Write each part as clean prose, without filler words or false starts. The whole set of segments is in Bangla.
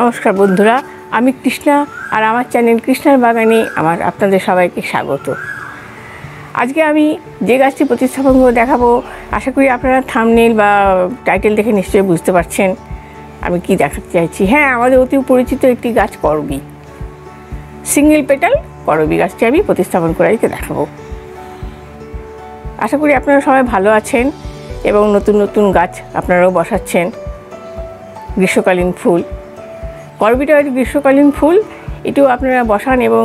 নমস্কার বন্ধুরা, আমি কৃষ্ণা আর আমার চ্যানেল কৃষ্ণার বাগানে আপনাদের সবাইকে স্বাগত। আজকে আমি যে গাছটি প্রতিস্থাপন করে দেখাবো, আশা করি আপনারা থাম্বনেল বা টাইটেল দেখে নিশ্চয়ই বুঝতে পারছেন আমি কি দেখাতে চাইছি। হ্যাঁ, আমাদের অতি পরিচিত একটি গাছ করবি, সিঙ্গেল পেটাল করবি গাছটি আমি প্রতিস্থাপন করে দেখাবো। আশা করি আপনারা সবাই ভালো আছেন এবং নতুন নতুন গাছ আপনারাও বসাচ্ছেন। গ্রীষ্মকালীন ফুল করবিটা একটি গ্রীষ্মকালীন ফুল, এটিও আপনারা বসান এবং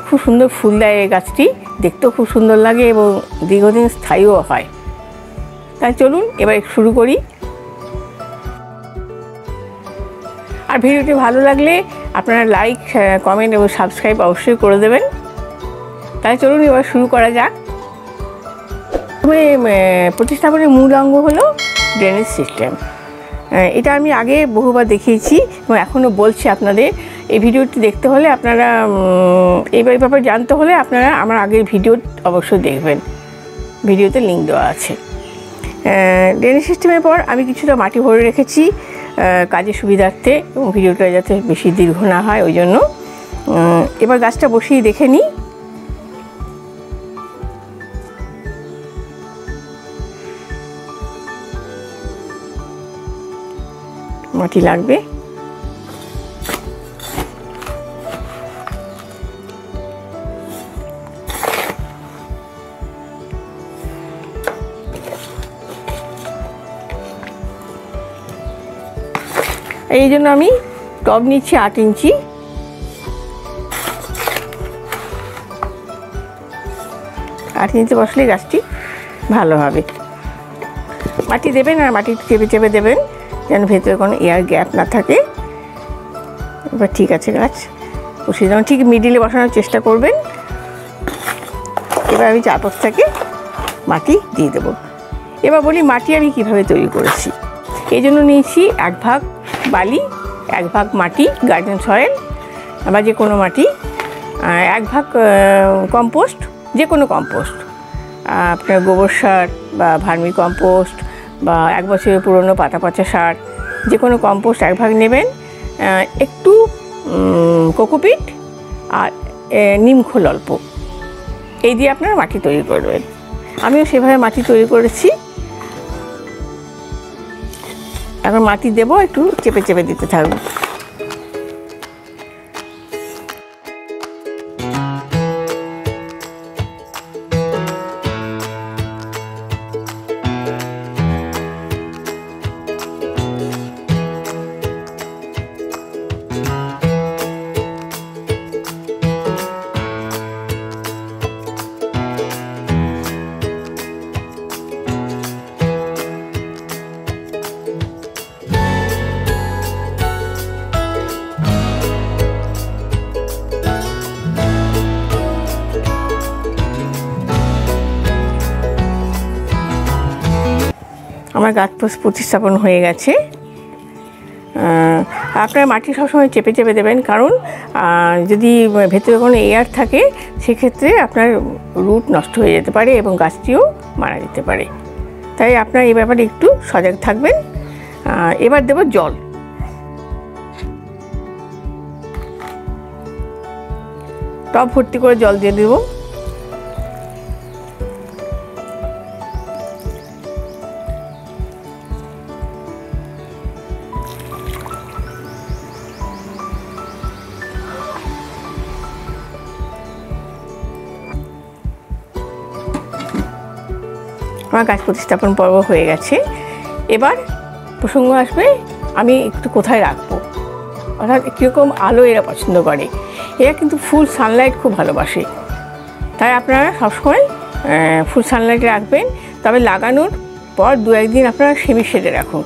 খুব সুন্দর ফুল দেয়। এই গাছটি দেখতেও খুব সুন্দর লাগে এবং দীর্ঘদিন স্থায়ীও হয়। তাই চলুন এবার শুরু করি। আর ভিডিওটি ভালো লাগলে আপনারা লাইক, কমেন্ট এবং সাবস্ক্রাইব অবশ্যই করে দেবেন। তাই চলুন এবার শুরু করা যাক। প্রতিস্থাপনের মূল অঙ্গ হলো ড্রেনেজ সিস্টেম। এটা আমি আগে বহুবার দেখিয়েছি এবং এখনও বলছি আপনাদের। এই ভিডিওটি দেখতে হলে আপনারা এই ব্যাপারে জানতে হলে আপনারা আমার আগের ভিডিও অবশ্যই দেখবেন, ভিডিওতে লিঙ্ক দেওয়া আছে। ড্রেনেজ সিস্টেমের পর আমি কিছুটা মাটি ভরে রেখেছি কাজের সুবিধার্থে এবং ভিডিওটা যাতে বেশি দীর্ঘ না হয় ওই জন্য। এবার গাছটা বসিয়ে দেখে নিই। মাটি লাগবে। এই জন্য আমি টব নিচ্ছি 8 ইঞ্চি। 8 ইঞ্চি বসলে গাছটি ভালো হবে। মাটি দেবেন আর মাটি চেপে চেপে দেবেন যেন ভেতরে কোনো এয়ার গ্যাপ না থাকে। এবার ঠিক আছে, গাছ বসিয়ে দেবেন, ঠিক মিডিলে বসানোর চেষ্টা করবেন। এবার আমি চারপাশ থেকে মাটি দিয়ে দেবো। এবার বলি মাটি আমি কিভাবে তৈরি করেছি। এই জন্য নিয়েছি 1 ভাগ বালি, 1 ভাগ মাটি গার্ডেন সয়েল বা যে কোনো মাটি, 1 ভাগ কম্পোস্ট, যে কোনো কম্পোস্ট, আপনার গোবর সার বা ভার্মি কম্পোস্ট বা 1 বছরের পুরনো পাতা পচা সার, যে কোনো কম্পোস্ট 1 ভাগ নেবেন। একটু কোকোপিট আর নিমখোল অল্প, এই দিয়ে আপনারা মাটি তৈরি করবেন। আমিও সেভাবে মাটি তৈরি করেছি। এখন মাটি দেবো, একটু চেপে চেপে দিতে থাকবো। আমার গাছ প্রতিস্থাপন হয়ে গেছে। আপনারা মাটি সবসময় চেপে চেপে দেবেন, কারণ যদি ভেতরে কোনো এয়ার থাকে সেক্ষেত্রে আপনার রুট নষ্ট হয়ে যেতে পারে এবং গাছটিও মারা যেতে পারে। তাই আপনারা এই ব্যাপারে একটু সজাগ থাকবেন। এবার দেব জল। টব ভর্তি করে জল দিয়ে দেবো। আমার গাছ প্রতিস্থাপন পর্ব হয়ে গেছে। এবার প্রসঙ্গ আসবে আমি একটু কোথায় রাখবো, অর্থাৎ কীরকম আলো এরা পছন্দ করে। এরা কিন্তু ফুল সানলাইট খুব ভালোবাসে, তাই আপনারা সবসময় ফুল সানলাইটে রাখবেন। তবে লাগানোর পর 2-1 দিন আপনারা সেমি শেডে রাখুন,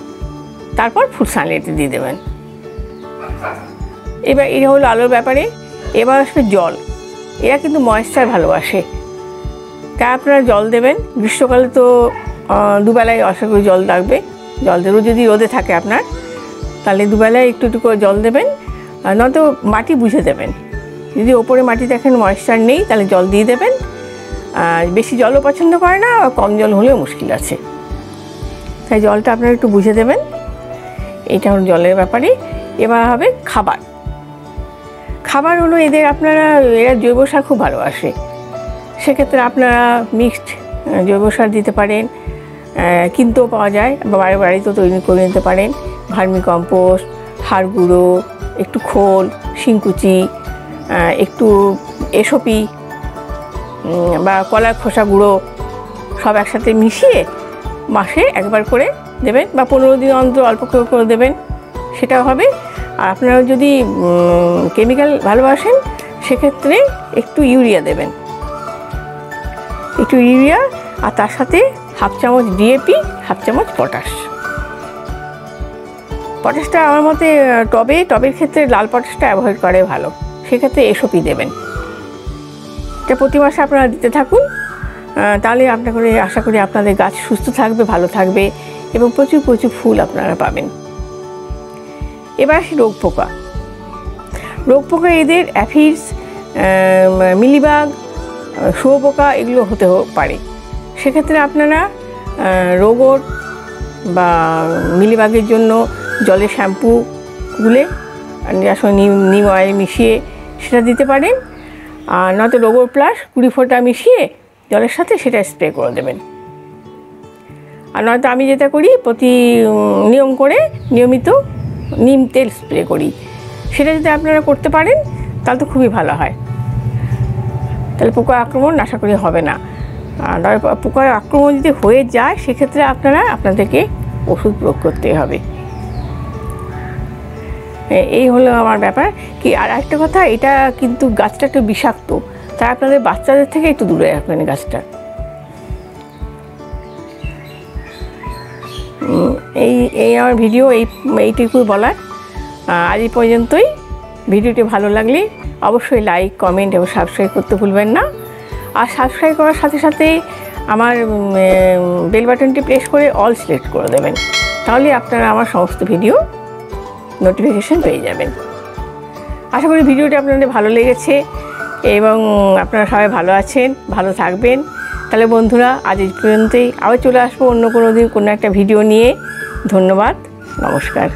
তারপর ফুল সানলাইটে দিয়ে দেবেন। এবার এটা হলো আলোর ব্যাপারে। এবার আসবে জল। এরা কিন্তু ময়েশ্চার ভালোবাসে, তাই আপনারা জল দেবেন। গ্রীষ্মকালে তো 2 বেলায় আশা করি জল লাগবে। জল দেবো যদি রোদে থাকে আপনার, তাহলে 2 বেলায় একটু একটু করে জল দেবেন। নয়তো মাটি বুঝে দেবেন। যদি ওপরে মাটি দেখেন ময়েশ্চার নেই তাহলে জল দিয়ে দেবেন। বেশি জলও পছন্দ করে না, কম জল হলেও মুশকিল আছে, তাই জলটা আপনারা একটু বুঝে দেবেন। এটা হলো জলের ব্যাপারে। এবার হবে খাবার। খাবার হলো এরা জৈব সার খুব ভালোবাসে, সেক্ষেত্রে আপনারা মিক্সড জৈব সার দিতে পারেন, কিনতেও পাওয়া যায় বা বাড়িতেও তৈরি করে নিতে পারেন। ভার্মি কম্পোস্ট, হাড় গুঁড়ো, একটু খোল, শিংকুচি, একটু এসপি বা কলার খোসা গুঁড়ো সব একসাথে মিশিয়ে মাসে একবার করে দেবেন বা 15 দিন অন্তর অল্প করে দেবেন, সেটাও হবে। আর আপনারা যদি কেমিক্যাল ভালোবাসেন সেক্ষেত্রে একটু ইউরিয়া দেবেন, একটু ইউরিয়া, আর তার সাথে 1/2 চামচ ডিএপি, 1/2 চামচ পটাশ। পটাশটা আমার মতে টবের ক্ষেত্রে লাল পটাশটা অ্যাভয়েড করে ভালো, সেক্ষেত্রে এসপি দেবেন। এটা প্রতি মাসে আপনারা দিতে থাকুন, তাহলে আশা করি আপনাদের গাছ সুস্থ থাকবে, ভালো থাকবে এবং প্রচুর ফুল আপনারা পাবেন। এবার আসি রোগ পোকা। এদের অ্যাফিডস, মিলিবাগ, শুয়োপোকা এগুলো হতে পারে। সেক্ষেত্রে আপনারা রোগর বা মিলিবাগের জন্য জলে শ্যাম্পু গুলে আসলে নিম অয়েল মিশিয়ে সেটা দিতে পারেন, আর নয়তো রোগর প্লাস 20 ফোঁটা মিশিয়ে জলের সাথে সেটা স্প্রে করে দেবেন। আর নয়তো আমি যেটা করি, নিয়মিত নিম তেল স্প্রে করি, সেটা যদি আপনারা করতে পারেন তাহলে তো খুবই ভালো হয়। তাহলে পোকা আক্রমণ আশা করি হবে না। আর পোকার আক্রমণ যদি হয়ে যায় সেক্ষেত্রে আপনাদেরকে ওষুধ প্রয়োগ করতে হবে। এই হলো আমার ব্যাপার। কি আর একটা কথা, এটা কিন্তু গাছটা একটু বিষাক্ত, তাই আপনাদের বাচ্চাদের থেকে একটু দূরে রাখবেন গাছটা। এই আমার ভিডিও এইটুকুই বলার। আজ এই পর্যন্তই। ভিডিওটি ভালো লাগলে অবশ্যই লাইক, কমেন্ট এবং সাবস্ক্রাইব করতে ভুলবেন না। আর সাবস্ক্রাইব করার সাথে সাথে আমার বেল বাটনটি প্রেস করে অল সিলেক্ট করে দেবেন, তাহলে আপনারা আমার সমস্ত ভিডিও নোটিফিকেশন পেয়ে যাবেন। আশা করি ভিডিওটি আপনাদের ভালো লেগেছে এবং আপনারা সবাই ভালো আছেন, ভালো থাকবেন। তাহলে বন্ধুরা, আজ এই পর্যন্তই। আবার চলে আসবো অন্য কোনো দিন কোনো একটা ভিডিও নিয়ে। ধন্যবাদ, নমস্কার।